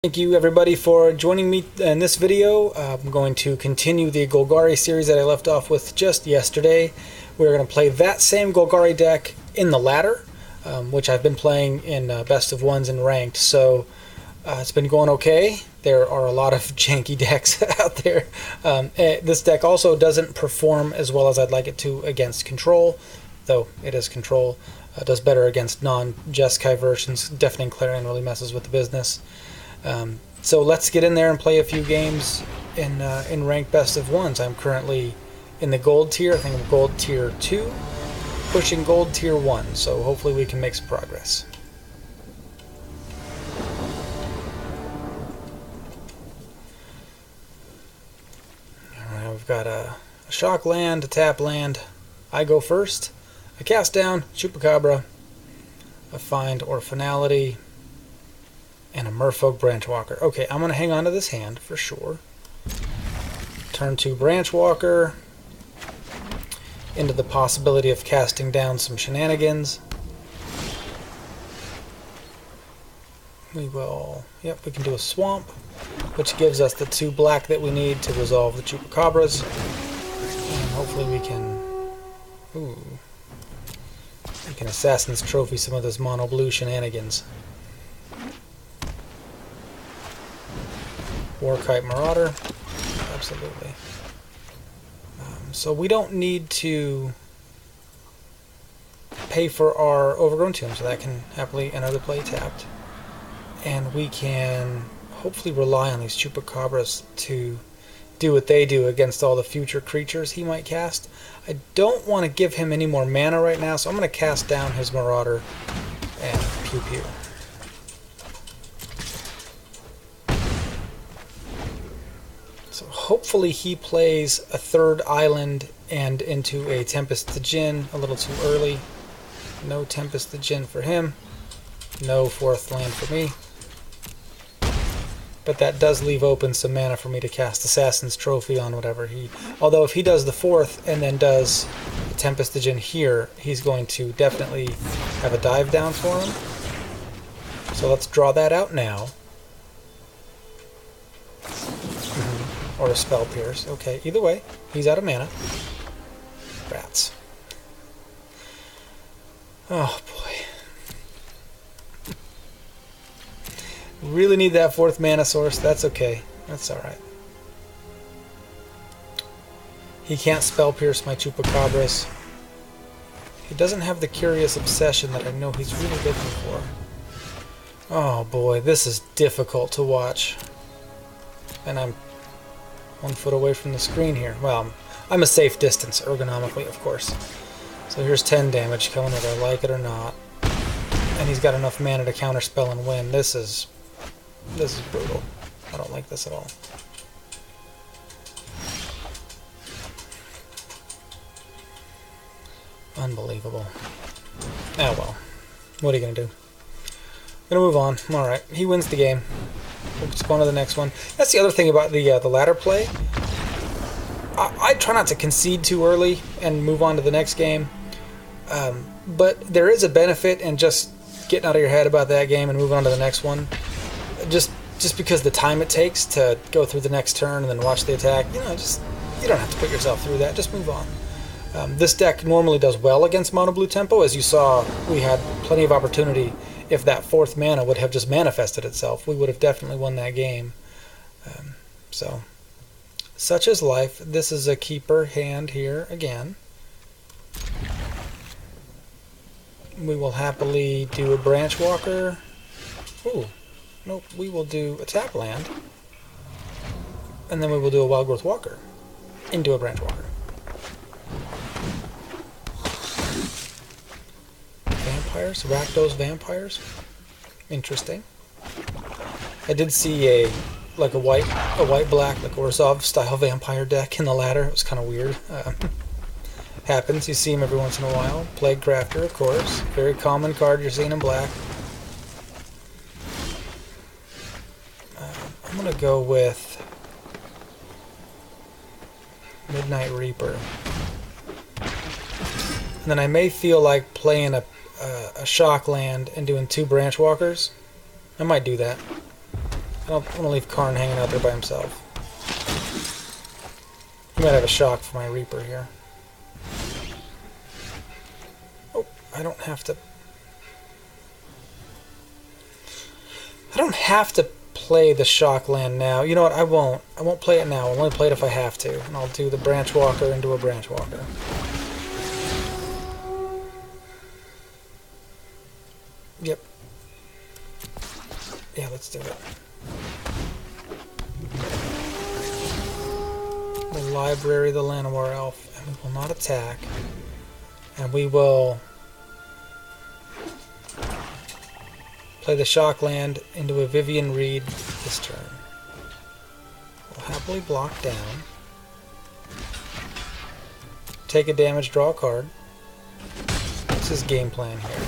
Thank you everybody for joining me in this video. I'm going to continue the Golgari series that I left off with just yesterday. We're going to play that same Golgari deck in the ladder, which I've been playing in best of ones and ranked. So it's been going okay. There are a lot of janky decks out there. This deck also doesn't perform as well as I'd like it to against control, though it is control. Does better against non-Jeskai versions. Deafening Clarion really messes with the business. So let's get in there and play a few games in ranked best of ones. I'm currently in the gold tier. I think I'm gold tier 2, pushing gold tier 1, so hopefully we can make some progress. Alright, we've got a shock land, a tap land. I go first. I cast down Chupacabra, a find or Finality, and a Merfolk Branchwalker. Okay, I'm going to hang on to this hand for sure. Turn 2 Branchwalker into the possibility of casting down some shenanigans. We will, yep, we can do a swamp, which gives us the 2 black that we need to resolve the Chupacabras. And hopefully we can Assassin's Trophy some of this mono blue shenanigans. Warkite Marauder, absolutely. So we don't need to pay for our Overgrown Tomb, so that can happily enter the play tapped. And we can hopefully rely on these Chupacabras to do what they do against all the future creatures he might cast. I don't want to give him any more mana right now, so I'm going to cast down his Marauder and pew pew. So hopefully he plays a 3rd island and into a Tempest to Djinn a little too early. No Tempest to Djinn for him. No 4th land for me. But that does leave open some mana for me to cast Assassin's Trophy on whatever he... Although if he does the 4th and then does the Tempest to Djinn here, he's going to definitely have a dive down for him. So let's draw that out now. Or a Spell Pierce. Okay, either way, he's out of mana. Rats. Oh boy. Really need that 4th mana source. That's okay. That's alright. He can't Spell Pierce my Chupacabras. He doesn't have the Curious Obsession that I know he's really looking for. Oh boy, this is difficult to watch. And I'm 1 foot away from the screen here. Well, I'm a safe distance, ergonomically, of course. So here's 10 damage coming whether I like it or not. And he's got enough mana to counterspell and win. This is brutal. I don't like this at all. Unbelievable. Oh well. What are you gonna do? Gonna move on. Alright, he wins the game. We'll just go on to the next one. That's the other thing about the ladder play. I try not to concede too early and move on to the next game. But there is a benefit in just getting out of your head about that game and moving on to the next one. Just because the time it takes to go through the next turn and then watch the attack, you don't have to put yourself through that. Just move on. This deck normally does well against mono blue tempo. As you saw, we had plenty of opportunity. If that 4th mana would have just manifested itself, we would have definitely won that game. So, such is life. This is a keeper hand here again. We will happily do a Branchwalker. Ooh, nope, we will do a tap land. And then we will do a Wildgrowth Walker into a Branchwalker. Vampires, Rakdos vampires. Interesting. I did see a white black like Urza style vampire deck in the ladder. It was kind of weird. Happens. You see him every once in a while. Plague Crafter, of course. Very common card you're seeing in black. I'm gonna go with Midnight Reaper. And then I may feel like playing a shock land and doing 2 Branchwalkers. I might do that. don't want to leave Karn hanging out there by himself. He might have a shock for my Reaper here. Oh, I don't have to play the shock land now. You know what? I won't. I won't play it now. I'll only play it if I have to. And I'll do the Branchwalker into a Branchwalker. Yep. Yeah, let's do it. We'll library the Llanowar Elf, and we will not attack. And we will play the shock land into a Vivien Reid this turn. We'll happily block down. Take a damage, draw a card. What's his game plan here?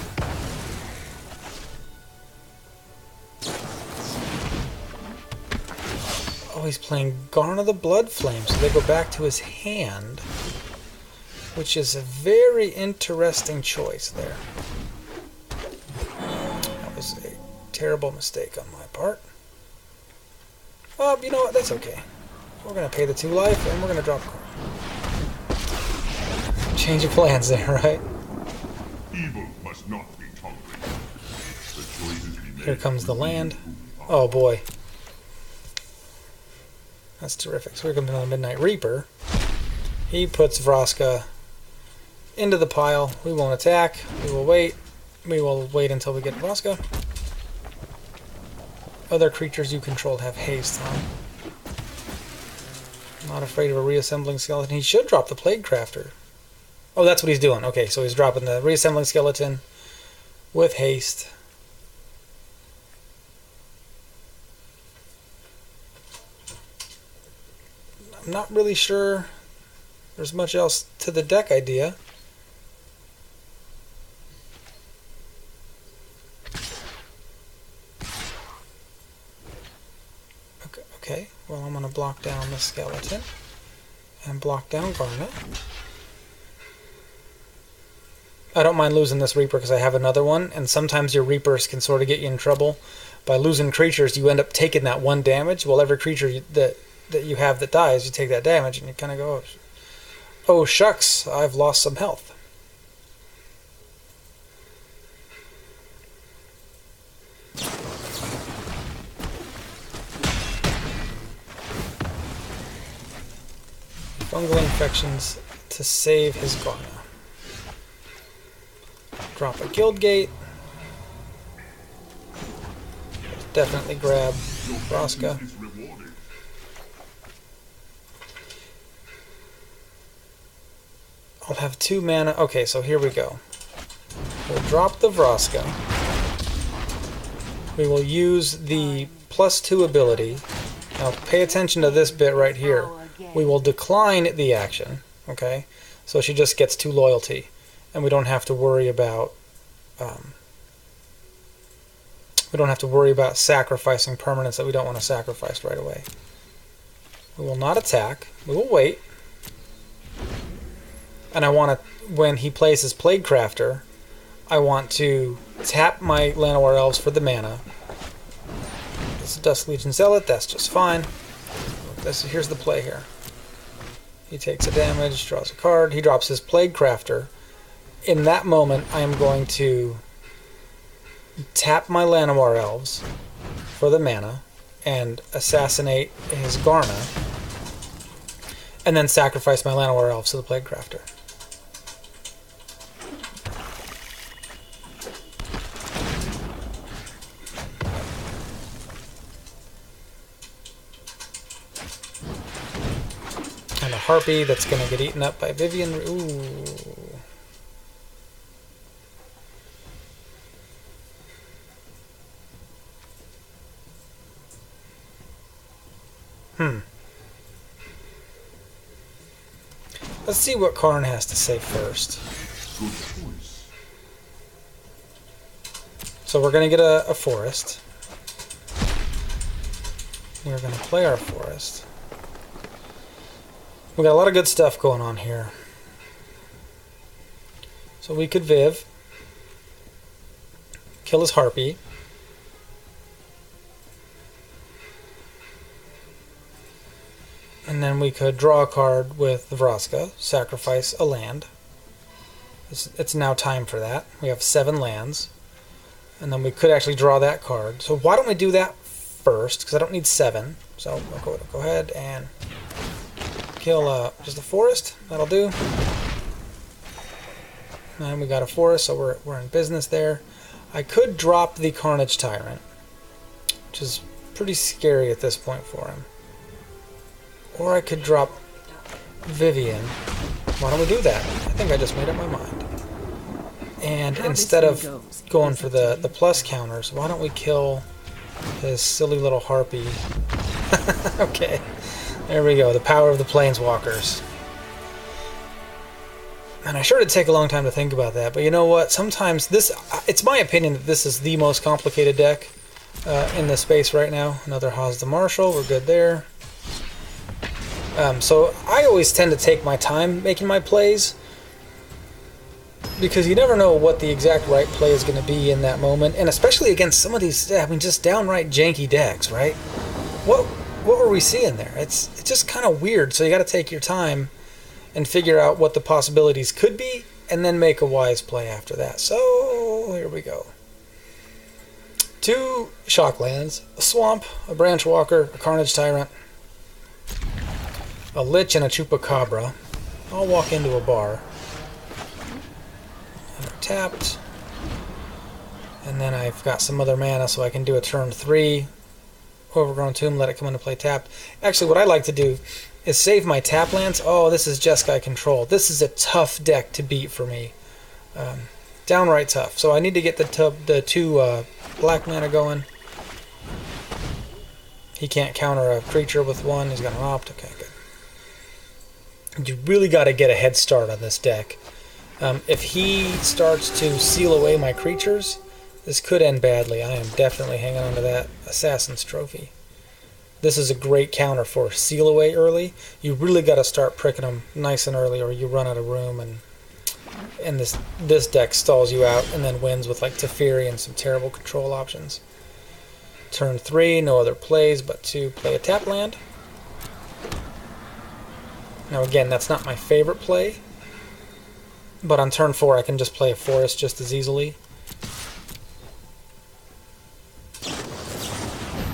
Oh, he's playing Garner the Bloodflame, so they go back to his hand, which is a very interesting choice there. That was a terrible mistake on my part. You know what? That's okay. We're going to pay the 2 life, and we're going to drop a card. Change of plans there, right? Evil must not be tolerated. The choices we make. Here comes the land. Oh boy. That's terrific. So here comes another Midnight Reaper. He puts Vraska into the pile. We won't attack. We will wait. We will wait until we get Vraska. Other creatures you controlled have haste, huh? Not afraid of a reassembling skeleton. He should drop the Plague Crafter. Oh, that's what he's doing. Okay, so he's dropping the reassembling skeleton with haste. I'm not really sure there's much else to the deck idea. Okay, well, I'm going to block down the skeleton and block down Garnet. I don't mind losing this Reaper because I have another one, and sometimes your Reapers can sort of get you in trouble. By losing creatures, you end up taking that 1 damage. Well, every creature that you have that dies, you take that damage, and you kind of go, oh shucks, I've lost some health. Fungal infections to save his Garna. Drop a Guildgate. Definitely grab Vraska. I'll have 2 mana. Okay, so here we go. We'll drop the Vraska. We will use the +2 ability. Now pay attention to this bit right here. We will decline the action. Okay, so she just gets 2 loyalty, and we don't have to worry about sacrificing permanents that we don't want to sacrifice right away. We will not attack. We will wait. And I want to, when he plays his Plague Crafter, I want to tap my Llanowar Elves for the mana. It's a Dust Legion Zealot, that's just fine. Here's the play here. He takes a damage, draws a card, he drops his Plague Crafter. In that moment, I am going to tap my Llanowar Elves for the mana and assassinate his Garna, and then sacrifice my Llanowar Elves to the Plague Crafter. And a Harpy that's going to get eaten up by Vivien. Ooh. Let's see what Karn has to say first. So we're going to get a forest. We're going to play our forest. We got a lot of good stuff going on here. So we could Viv. Kill his Harpy. And then we could draw a card with the Vraska, sacrifice a land. It's now time for that. We have 7 lands. And then we could actually draw that card. So why don't we do that first? Because I don't need 7. So I'll go ahead and kill just a forest. That'll do. And we got a forest, so we're in business there. I could drop the Carnage Tyrant, which is pretty scary at this point for him. Or I could drop Vivien. Why don't we do that? I think I just made up my mind. And instead of going for the plus counters, why don't we kill his silly little harpy? Okay, there we go. The power of the planeswalkers. And I sure did take a long time to think about that, but you know what? Sometimes it's my opinion that this is the most complicated deck in the space right now. Another Haas the Marshal, we're good there. So I always tend to take my time making my plays, because you never know what the exact right play is going to be in that moment, and especially against some of these, I mean, just downright janky decks, right? What were we seeing there? It's just kind of weird, so you got to take your time and figure out what the possibilities could be, and then make a wise play after that. So here we go. 2 Shocklands, a Swamp, a Branchwalker, a Carnage Tyrant, a Lich, and a Chupacabra. I'll walk into a bar. And they're tapped. And then I've got some other mana, so I can do a turn 3. Overgrown Tomb, let it come into play tapped. Actually, what I like to do is save my tap lands. Oh, this is Jeskai control. This is a tough deck to beat for me. Downright tough. So I need to get the 2 black mana going. He can't counter a creature with 1. He's got an opt. Okay, good. You really got to get a head start on this deck. If he starts to seal away my creatures, this could end badly. I am definitely hanging on to that Assassin's Trophy. This is a great counter for seal away early. You really got to start pricking them nice and early, or you run out of room, and this deck stalls you out and then wins with like Teferi and some terrible control options. Turn 3, no other plays but to play a tap land. Now again, that's not my favorite play, but on turn 4 I can just play a forest just as easily.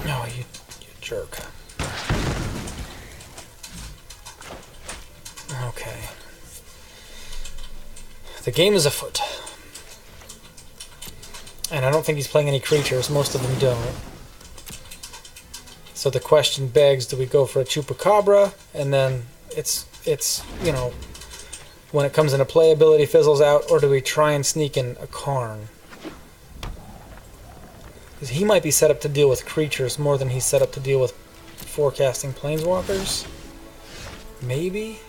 Oh, you jerk. Okay. The game is afoot. And I don't think he's playing any creatures. Most of them don't. So the question begs, do we go for a Chupacabra, and then it's you know, when it comes into play, ability fizzles out, or do we try and sneak in a Karn? Because he might be set up to deal with creatures more than he's set up to deal with forecasting planeswalkers. Maybe?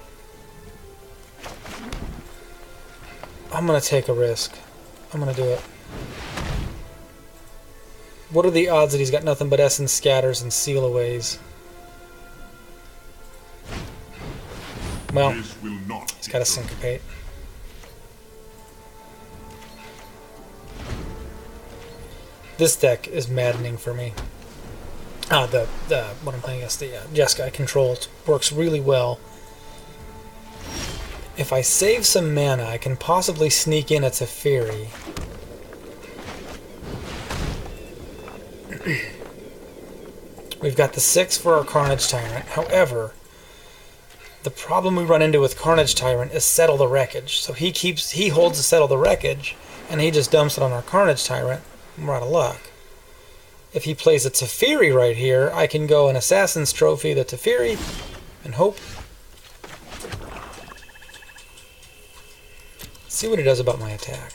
I'm going to take a risk. I'm going to do it. What are the odds that he's got nothing but Essence Scatters and Seal-Aways? Well, he's got to Syncopate. This deck is maddening for me. What I'm playing against, the Jeskai control works really well. If I save some mana, I can possibly sneak in a Teferi. We've got the 6 for our Carnage Tyrant. However, the problem we run into with Carnage Tyrant is Settle the Wreckage. So he holds the Settle the Wreckage, and he just dumps it on our Carnage Tyrant, and we're out of luck. If he plays a Teferi right here, I can go an Assassin's Trophy, the Teferi, and hope. Let's see what he does about my attack.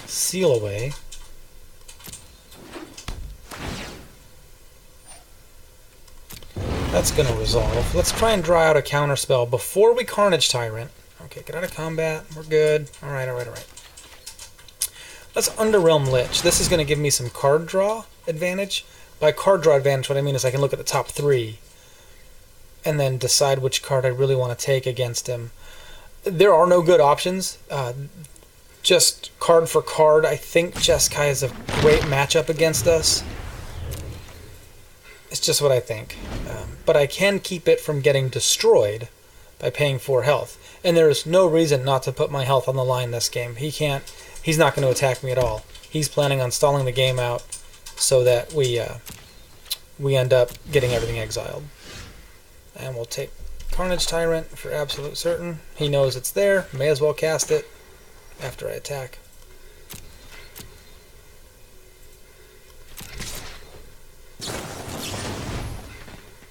Seal away. That's going to resolve. Let's try and draw out a counterspell before we Carnage Tyrant. Okay, get out of combat. We're good. Alright. Let's Underrealm Lich. This is going to give me some card draw advantage. By card draw advantage, what I mean is I can look at the top 3 and then decide which card I really want to take against him. There are no good options. Just card for card, I think Jeskai is a great matchup against us. It's just what I think. But I can keep it from getting destroyed by paying 4 health. And there's no reason not to put my health on the line this game. He's not going to attack me at all. He's planning on stalling the game out so that we end up getting everything exiled. And we'll take Carnage Tyrant for absolute certain. He knows it's there. May as well cast it after I attack.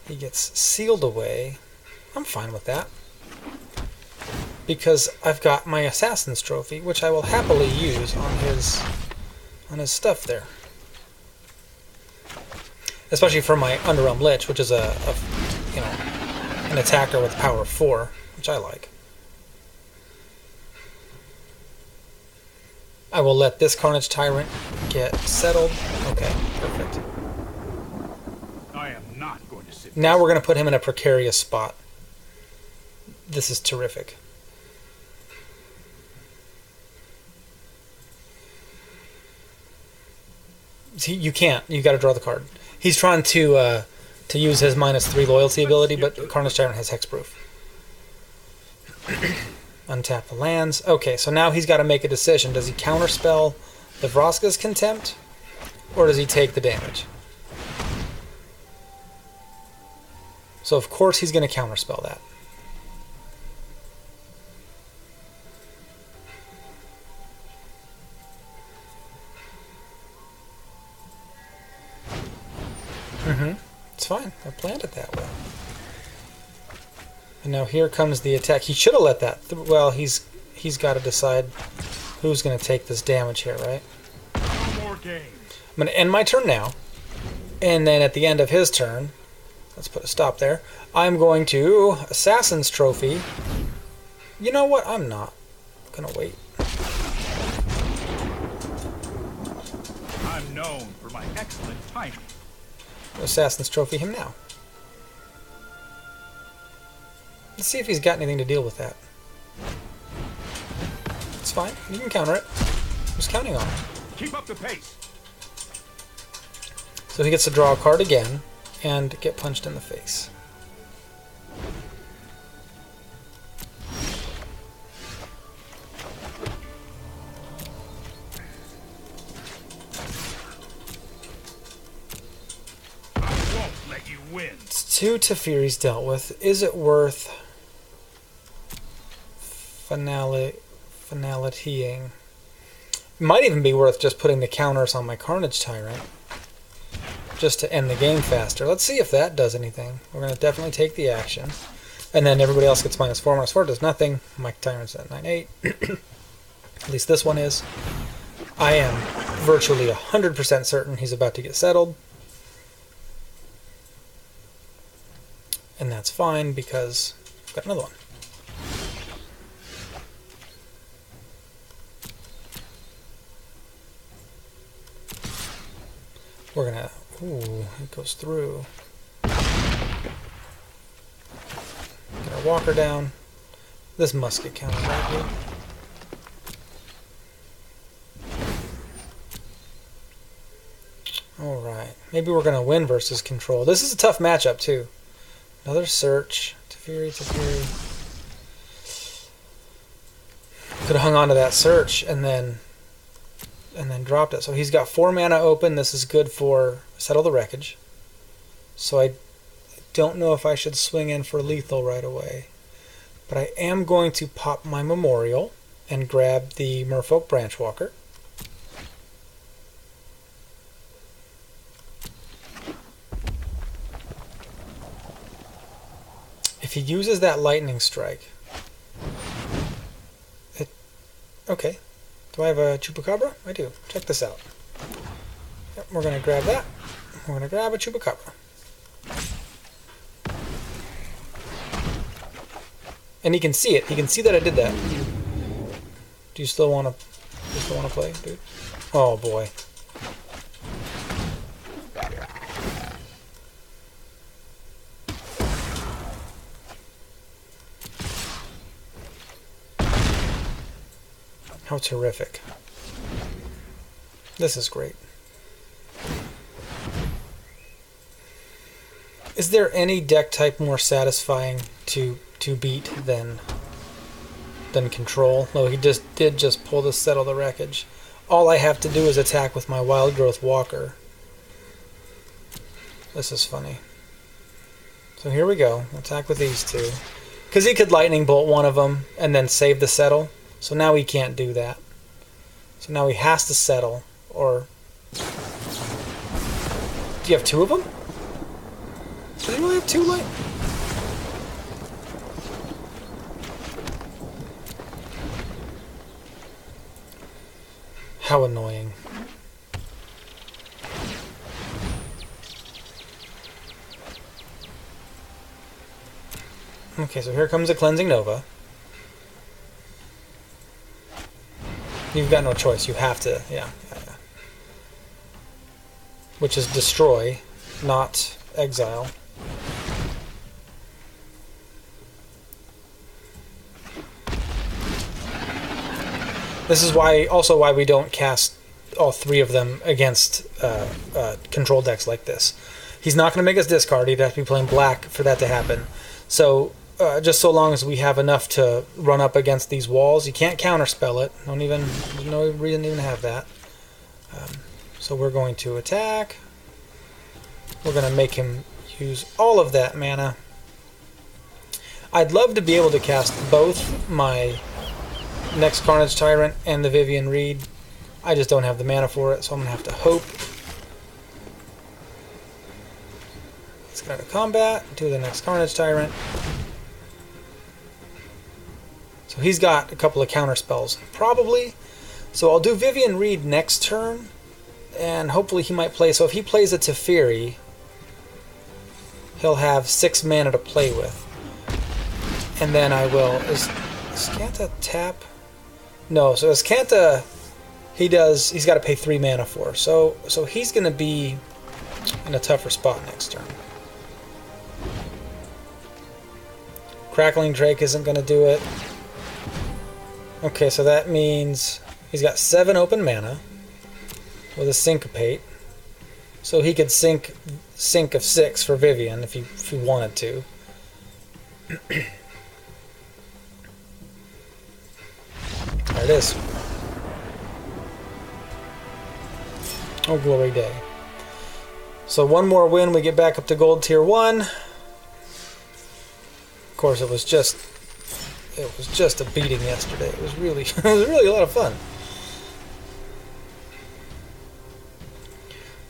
He gets sealed away. I'm fine with that, because I've got my Assassin's Trophy, which I will happily use on his stuff there. Especially for my Underrealm Lich, which is an attacker with power 4, which I like. I will let this Carnage Tyrant get settled. Okay, perfect. I am not going to sit. Now we're going to put him in a precarious spot. This is terrific. See, you can't. You got to draw the card. He's trying to use his -3 loyalty ability, but Carnage Tyrant has hexproof. Untap the lands. Okay, so now he's got to make a decision. Does he counterspell the Vraska's Contempt, or does he take the damage? So of course he's going to counterspell that. It's fine. I planned it that way. And now here comes the attack. He should have let that. Well, he's got to decide who's going to take this damage here, right? No more games. I'm going to end my turn now, and then at the end of his turn, let's put a stop there. I'm going to Assassin's Trophy. You know what? I'm not going to wait. I'm known for my excellent timing. Assassin's Trophy him now. Let's see if he's got anything to deal with that. It's fine. You can counter it. I was counting on it. Keep up the pace. So he gets to draw a card again and get punched in the face. It's 2 Teferi's dealt with. Is it worth finalitying? It might even be worth just putting the counters on my Carnage Tyrant just to end the game faster. Let's see if that does anything. We're going to definitely take the action. And then everybody else gets -4. -4 does nothing. My Tyrant's at 9/8. At least this one is. I am virtually 100% certain he's about to get settled. And that's fine because I've got another one. We're gonna... Ooh, it goes through. Get our walker down. This must get counted, right, dude? Alright. Maybe we're gonna win versus control. This is a tough matchup, too. Another search. Teferi. Could have hung on to that search and then dropped it. So he's got 4 mana open. This is good for Settle the Wreckage. So I don't know if I should swing in for lethal right away. But I am going to pop my Memorial and grab the Merfolk Branchwalker. If he uses that Lightning Strike... Okay. Do I have a Chupacabra? I do. Check this out. Yep, we're going to grab that. We're going to grab a Chupacabra. And he can see it. He can see that I did that. Do you still want to play, dude? Oh boy. How terrific. This is great. Is there any deck type more satisfying to beat than Control? No, he did just pull the Settle the Wreckage. All I have to do is attack with my Wildgrowth Walker. This is funny. So here we go. Attack with these two. Because he could Lightning Bolt one of them and then save the Settle. So now he can't do that. So now he has to Settle. Or... Do you have two of them? Does he really have two light? How annoying. Okay, so here comes a Cleansing Nova. You've got no choice. You have to, yeah. Which is Destroy, not Exile. This is also why we don't cast all three of them against control decks like this. He's not going to make us discard. He'd have to be playing black for that to happen. So just so long as we have enough to run up against these walls, you can't counterspell it. There's no reason to even have that. So we're going to attack. We're going to make him use all of that mana. I'd love to be able to cast both my next Carnage Tyrant and the Vivien Reid. I just don't have the mana for it, so I'm going to have to hope. Let's get out of combat, do the next Carnage Tyrant. So he's got a couple of counter spells, probably. So I'll do Vivien Reid next turn, and hopefully he might play. So if he plays a Teferi, he'll have 6 mana to play with. And then I will... Is Scanta tap? No, so Scanta, he's got to pay 3 mana for. So he's going to be in a tougher spot next turn. Crackling Drake isn't going to do it. Okay, so that means he's got 7 open mana with a Syncopate. So he could sync of 6 for Vivien if he wanted to. There it is. Oh, glory day. So one more win, we get back up to gold tier 1. Of course, it was just a beating yesterday. It was really a lot of fun.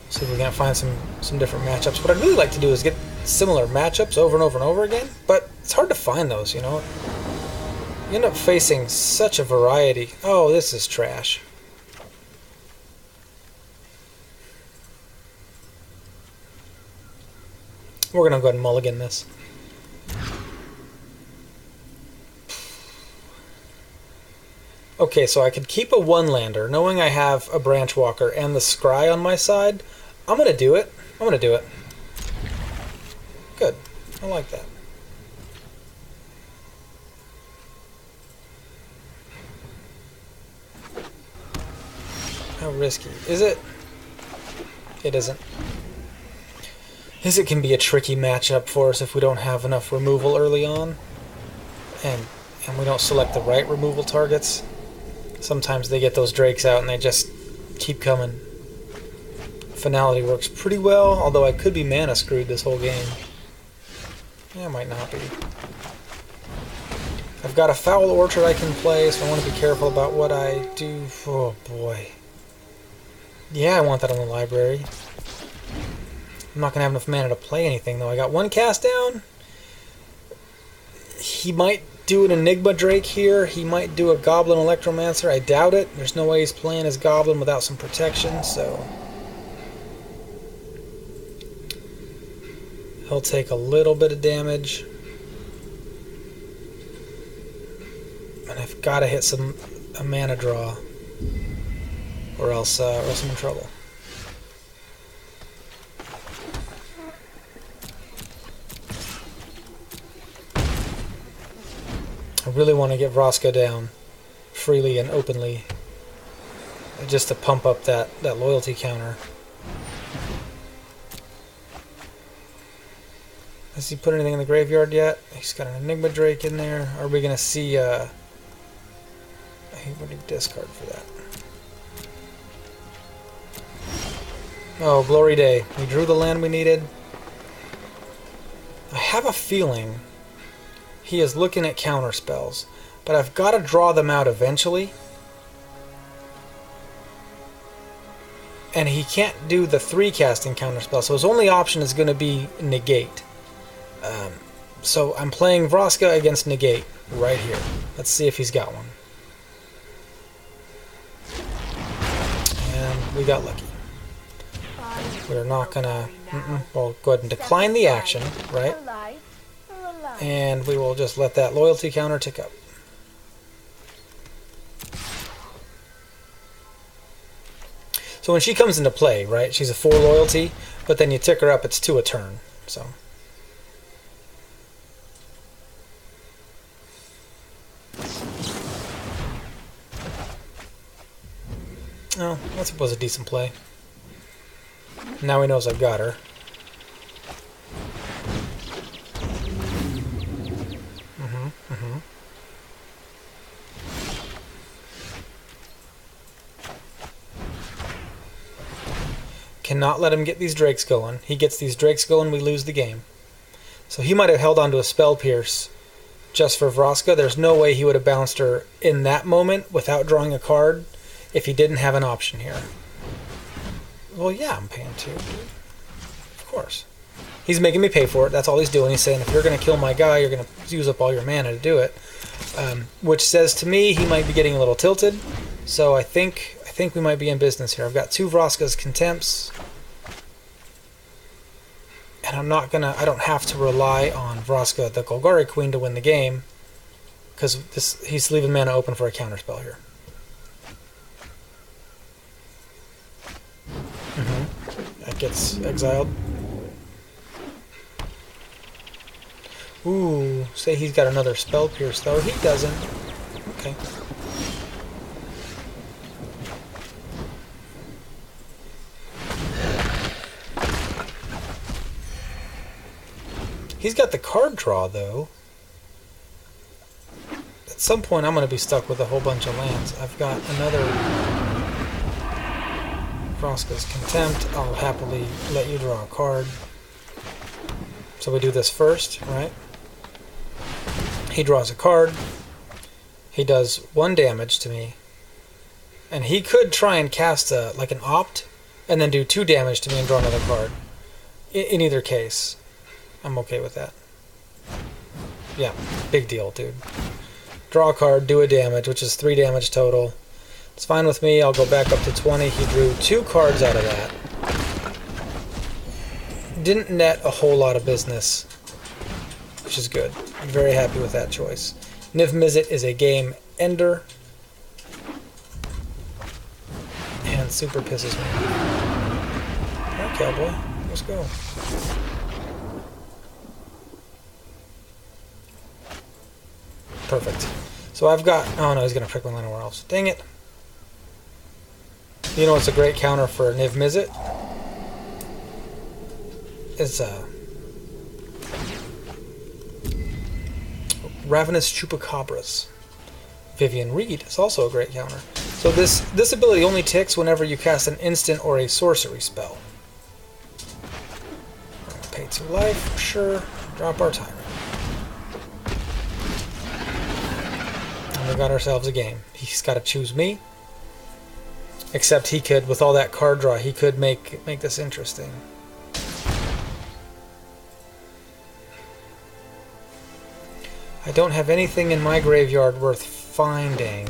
See if we can find some different matchups. What I'd really like to do is get similar matchups over and over and over again, but it's hard to find those, you know. You end up facing such a variety. Oh, this is trash. We're going to go ahead and mulligan this. Okay, so I could keep a one-lander, knowing I have a Branchwalker and the Scry on my side. I'm going to do it. I'm going to do it. Good. I like that. How risky? Is it? It isn't. It can be a tricky matchup for us if we don't have enough removal early on. And we don't select the right removal targets. Sometimes they get those drakes out and they just keep coming. Finality works pretty well, although I could be mana screwed this whole game. Yeah, I might not be. I've got a Foul Orchard I can play, so I want to be careful about what I do. Oh boy. Yeah, I want that on the library. I'm not going to have enough mana to play anything, though. I got one cast down. He might do an Enigma Drake here. He might do a Goblin Electromancer. I doubt it. There's no way he's playing his Goblin without some protection, so... He'll take a little bit of damage. And I've got to hit a mana draw. Or else I'm in trouble. I really want to get Vraska down freely and openly, just to pump up that loyalty counter. Has he put anything in the graveyard yet? He's got an Enigma Drake in there. Are we going to see... I think we're going to discard for that. Oh, Glory Day. We drew the land we needed. I have a feeling he is looking at counter spells, but I've got to draw them out eventually. And he can't do the 3 casting counter spell, so his only option is going to be negate. So I'm playing Vraska against negate right here. Let's see if he's got one. And we got lucky. We're not gonna... We'll go ahead and decline the action, right? And we will just let that loyalty counter tick up. So when she comes into play, right, she's a 4 loyalty, but then you tick her up, it's 2 a turn. So... Oh, that was a decent play. Now he knows I've got her. Cannot let him get these drakes going. He gets these drakes going, we lose the game. So he might have held on to a Spell Pierce just for Vraska. There's no way he would have bounced her in that moment without drawing a card if he didn't have an option here. Well, yeah, I'm paying 2. Of course. He's making me pay for it. That's all he's doing. He's saying, if you're going to kill my guy, you're going to use up all your mana to do it. Which says to me he might be getting a little tilted. So I think we might be in business here. I've got 2 Vraska's Contempts. And I don't have to rely on Vraska, the Golgari Queen, to win the game. Because he's leaving mana open for a counterspell here. That gets exiled. Ooh, say he's got another Spell Pierce, though. He doesn't. Okay. He's got the card draw, though. At some point, I'm going to be stuck with a whole bunch of lands. I've got another Vraska's Contempt. I'll happily let you draw a card. So we do this first, right? He draws a card. He does 1 damage to me. And he could try and cast like an opt, and then do 2 damage to me and draw another card. In either case, I'm okay with that. Yeah, big deal, dude. Draw a card, do a damage, which is 3 damage total. It's fine with me. I'll go back up to 20. He drew 2 cards out of that. Didn't net a whole lot of business, which is good. I'm very happy with that choice. Niv Mizzet is a game ender. And super pisses me off. Alright, cowboy. Let's go. Perfect. So I've got... Oh no, he's going to prick my Llanowar Elves. Dang it. You know what's a great counter for Niv Mizzet? Is Ravenous Chupacabras. Vivien Reid is also a great counter. So this ability only ticks whenever you cast an instant or a sorcery spell. We're going to pay 2 life, for sure. Drop our Tyrant. And we got ourselves a game. He's got to choose me. Except he could, with all that card draw, he could make this interesting. I don't have anything in my graveyard worth finding.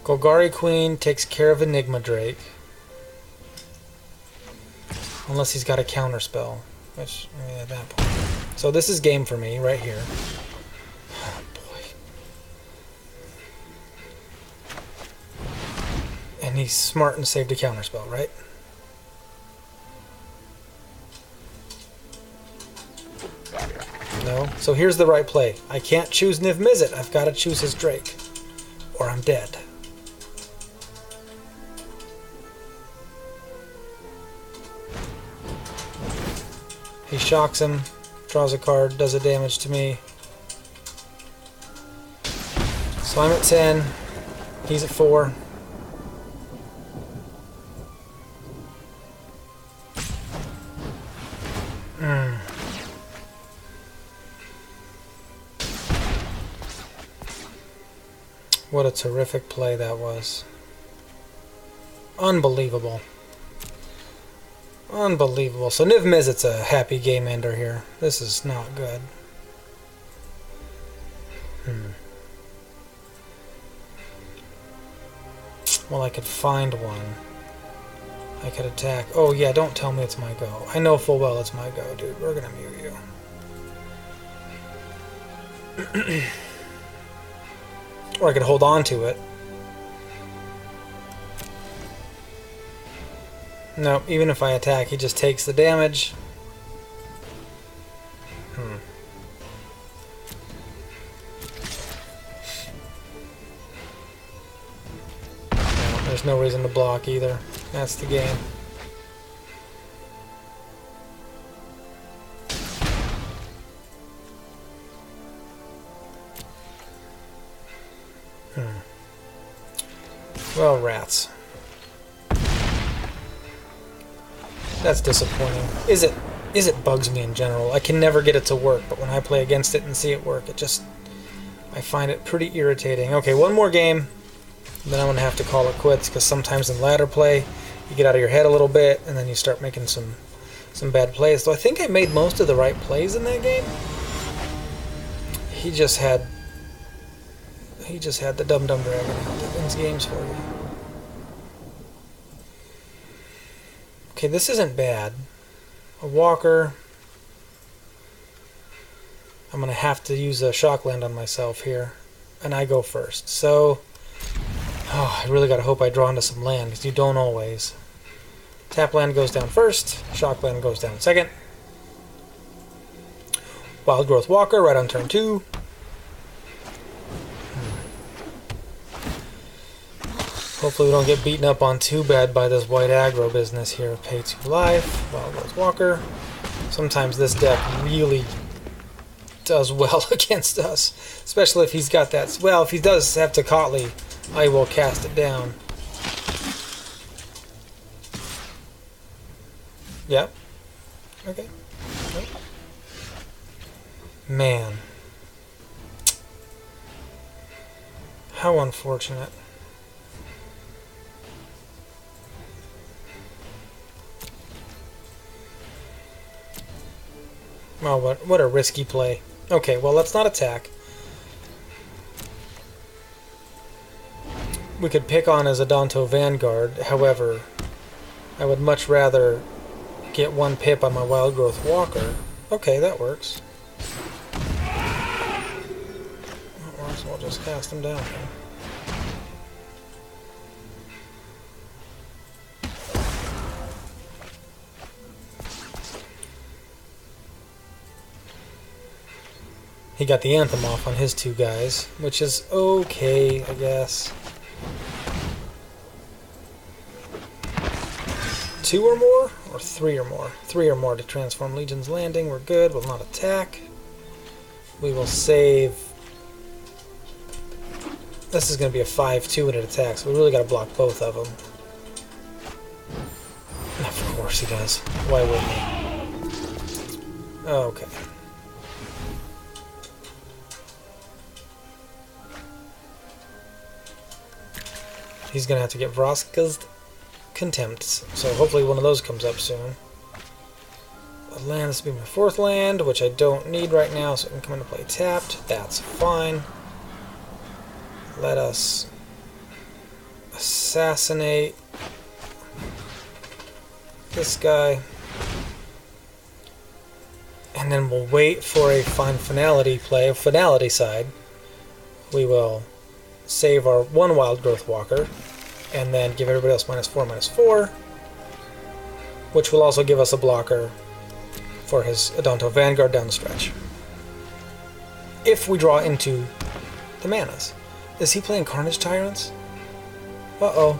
Golgari Queen takes care of Enigma Drake. Unless he's got a counter spell. Which, I mean, at that point. So this is game for me, right here. Oh, boy. And he's smart and saved a counter spell, right? No. So here's the right play. I can't choose Niv Mizzet. I've got to choose his Drake. Or I'm dead. He shocks him, draws a card, does a damage to me. So I'm at 10. He's at 4. What a terrific play that was. Unbelievable. Unbelievable. So Niv Mizzet's a happy game ender here. This is not good. Well, I could find one. I could attack. Oh yeah, don't tell me it's my go. I know full well it's my go, dude. We're gonna mute you. Or I could hold on to it. No, even if I attack, he just takes the damage. No, there's no reason to block either. That's the game. Well, rats. That's disappointing. Is it bugs me in general. I can never get it to work, but when I play against it and see it work, I find it pretty irritating. Okay, one more game, then I'm going to have to call it quits, because sometimes in ladder play, you get out of your head a little bit, and then you start making some bad plays. So I think I made most of the right plays in that game. He just had the Dum Dum Dragon out that wins games for you. Okay, this isn't bad. A Walker. I'm going to have to use a Shockland on myself here. And I go first. So, I really got to hope I draw into some land, because you don't always. Tap land goes down first. Shockland goes down second. Wildgrowth Walker right on turn 2. Hopefully we don't get beaten up on too bad by this white aggro business here. Pay 2 life, Wildgrowth Walker. Sometimes this deck really does well against us. Especially if he's got that... Well, if he does have Tocatli, I will cast it down. Yep. Okay. Yep. Man. How unfortunate. Oh, what a risky play. Okay, well, let's not attack. We could pick on his Adonto Vanguard. However, I would much rather get 1 pip on my Wildgrowth Walker. Okay, that works. That works, we'll just cast him down. He got the Anthem off on his 2 guys, which is okay, I guess. 2 or more? Or 3 or more? 3 or more to transform Legion's Landing. We're good. We'll not attack. We will save... This is going to be a 5-2 when it attacks. We really got to block both of them. Of course he does. Why wouldn't he? Okay. He's going to have to get Vraska's Contempt, so hopefully one of those comes up soon. A land, this will be my 4th land, which I don't need right now, so it can come into play tapped. That's fine. Let us assassinate this guy. And then we'll wait for a fine Finality play, Finality side. We will save our 1 Wildgrowth Walker, and then give everybody else -4/-4, which will also give us a blocker for his Adonto Vanguard down the stretch. If we draw into the manas. Is he playing Carnage Tyrants? Uh-oh.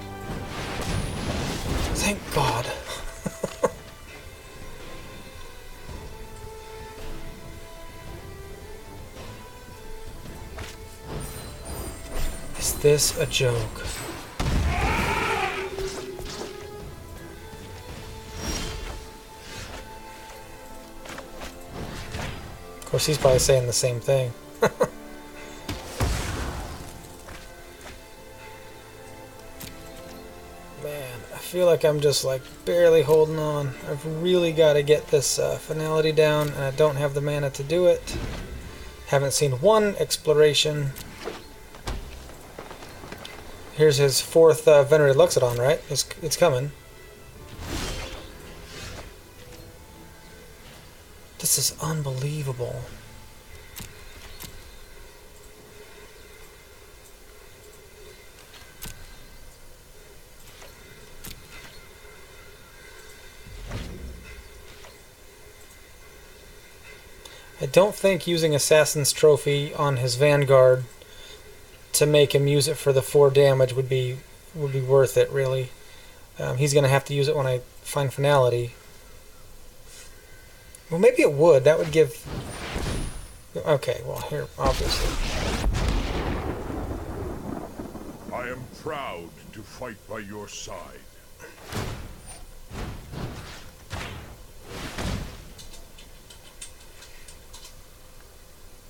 Thank God. this a joke? Of course, he's probably saying the same thing. Man, I feel like I'm just like barely holding on. I've really got to get this finality down, and I don't have the mana to do it. Haven't seen one exploration. Here's his fourth Venerated Luxodon, right? It's coming. This is unbelievable. I don't think using Assassin's Trophy on his Vanguard to make him use it for the 4 damage would be worth it, really. He's going to have to use it when I find Finality. Well, maybe it would. That would give... Okay, well, here, obviously. I am proud to fight by your side.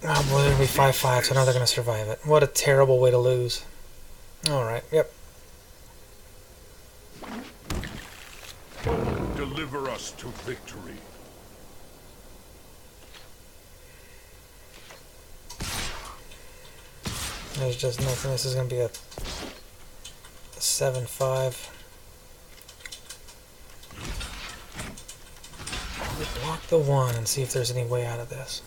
Oh boy, they're going to be 5/5, so now they're going to survive it. What a terrible way to lose. Alright, yep. Deliver us to victory. There's just nothing. This is going to be a 7/5. Block the 1 and see if there's any way out of this.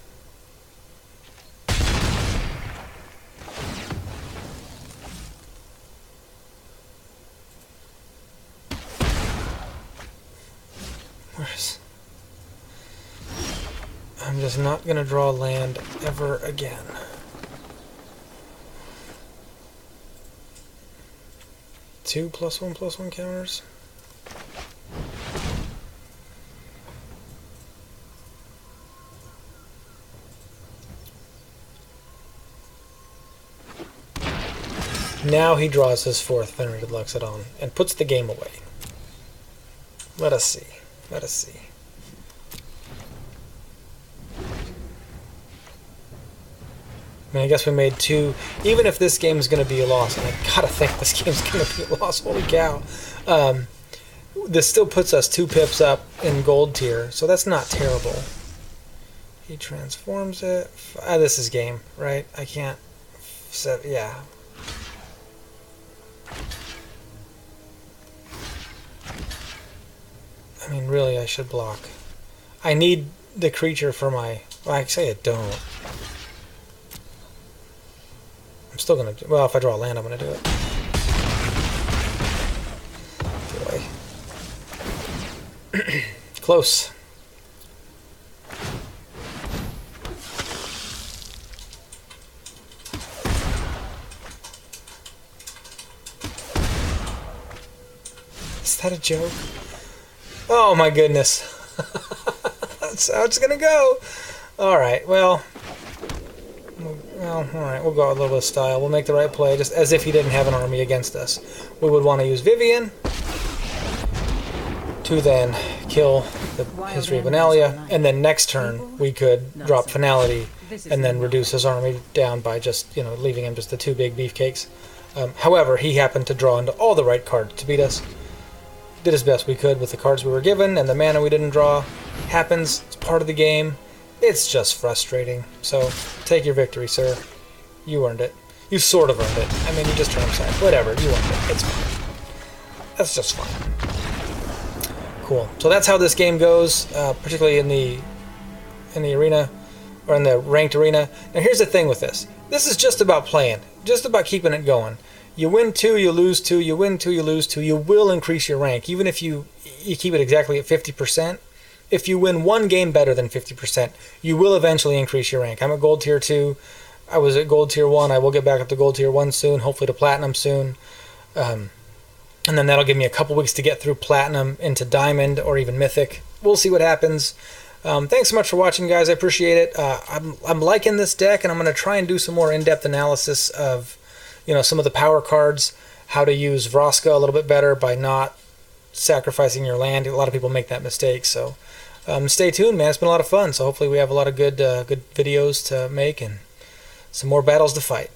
I'm just not going to draw land ever again. Two +1/+1 counters. Now he draws his 4th Venerated Luxodon and puts the game away. Let us see. Let us see. I mean, I guess we made 2. Even if this game's going to be a loss, and I gotta think this game's going to be a loss, holy cow. This still puts us 2 pips up in gold tier, so that's not terrible. He transforms it. This is game, right? I can't... yeah. I mean, really, I should block. I need the creature for my... Well, I say I don't. I'm still going to... Well, if I draw a land, I'm going to do it. Boy. Close. Is that a joke? Oh my goodness. That's how it's going to go. Alright, well... Well, alright, we'll go with a little bit of style. We'll make the right play, just as if he didn't have an army against us. We would want to use Vivien to then kill his Ravenalia, and then next turn we could drop Finality and then reduce his army down by just, you know, leaving him just the 2 big beefcakes. However, he happened to draw into all the right cards to beat us. Did as best we could with the cards we were given, and the mana we didn't draw. Happens, it's part of the game. It's just frustrating. So, take your victory, sir. You earned it. You sort of earned it. I mean, you just turned side. Whatever, you earned it. It's fine. That's just fine. Cool. So that's how this game goes, particularly in the arena, or in the ranked arena. Now here's the thing with this. This is just about playing. Just about keeping it going. You win 2, you lose 2, you win 2, you lose 2. You will increase your rank, even if you keep it exactly at 50%. If you win 1 game better than 50%, you will eventually increase your rank. I'm at gold tier 2. I was at gold tier 1. I will get back up to gold tier 1 soon, hopefully to platinum soon. And then that'll give me a couple weeks to get through platinum into diamond or even mythic. We'll see what happens. Thanks so much for watching, guys. I appreciate it. I'm liking this deck, and I'm going to try and do some more in-depth analysis of you know, some of the power cards, how to use Vraska a little bit better by not sacrificing your land. A lot of people make that mistake. So stay tuned, man. It's been a lot of fun. So hopefully we have a lot of good videos to make and some more battles to fight.